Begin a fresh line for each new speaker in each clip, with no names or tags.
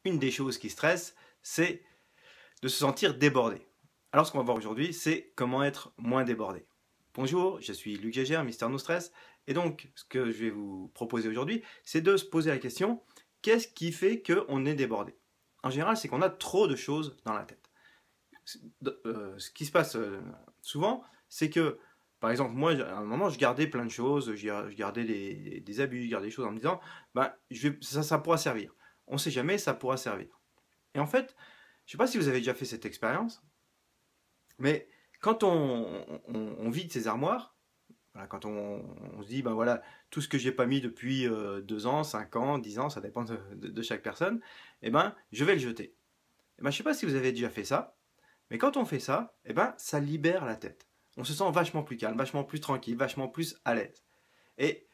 une des choses qui stresse, c'est de se sentir débordé. Alors ce qu'on va voir aujourd'hui, c'est comment être moins débordé. Bonjour, je suis Luc Gégère, Mister No Stress, et donc ce que je vais vous proposer aujourd'hui, c'est de se poser la question, qu'est-ce qui fait qu'on est débordé? En général, c'est qu'on a trop de choses dans la tête. Ce qui se passe souvent, c'est que, par exemple, moi, à un moment, je gardais plein de choses, je gardais des abus, je gardais des choses en me disant, ben, ça pourra servir. On ne sait jamais, ça pourra servir. Et en fait, je ne sais pas si vous avez déjà fait cette expérience, mais quand on vide ses armoires, voilà, quand on se dit, ben voilà, tout ce que j'ai pas mis depuis 2 ans, 5 ans, 10 ans, ça dépend de chaque personne, eh ben, je vais le jeter. Eh ben, je ne sais pas si vous avez déjà fait ça, mais quand on fait ça, eh ben, ça libère la tête. On se sent vachement plus calme, vachement plus tranquille, vachement plus à l'aise. Et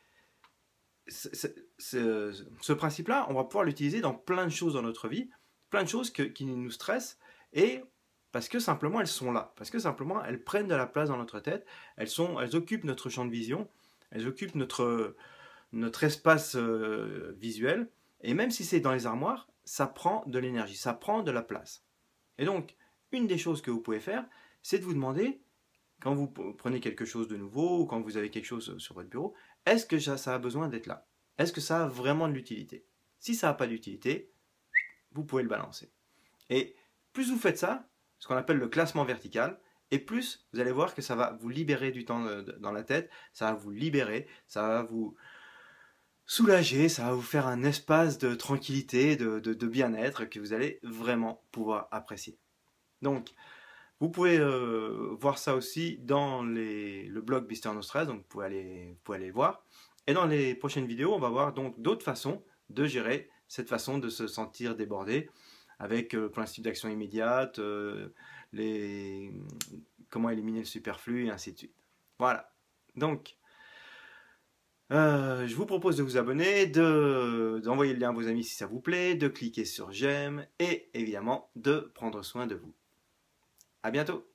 ce principe-là, on va pouvoir l'utiliser dans plein de choses dans notre vie, plein de choses qui nous stressent, et parce que simplement elles sont là, parce que simplement elles prennent de la place dans notre tête, elles occupent notre champ de vision, elles occupent notre espace visuel, et même si c'est dans les armoires, ça prend de l'énergie, ça prend de la place. Et donc, une des choses que vous pouvez faire, c'est de vous demander, quand vous prenez quelque chose de nouveau, ou quand vous avez quelque chose sur votre bureau, est-ce que ça a besoin d'être là? Est-ce que ça a vraiment de l'utilité? Si ça n'a pas d'utilité, vous pouvez le balancer. Et plus vous faites ça, ce qu'on appelle le classement vertical, et plus vous allez voir que ça va vous libérer du temps dans la tête, ça va vous libérer, ça va vous soulager, ça va vous faire un espace de tranquillité, de bien-être que vous allez vraiment pouvoir apprécier. Donc, vous pouvez voir ça aussi dans le blog Mister No Stress, donc vous pouvez aller le voir. Et dans les prochaines vidéos, on va voir donc d'autres façons de gérer cette façon de se sentir débordé, avec le principe d'action immédiate, comment éliminer le superflu, et ainsi de suite. Voilà. Donc, je vous propose de vous abonner, d'envoyer le lien à vos amis si ça vous plaît, de cliquer sur j'aime, et évidemment de prendre soin de vous. À bientôt!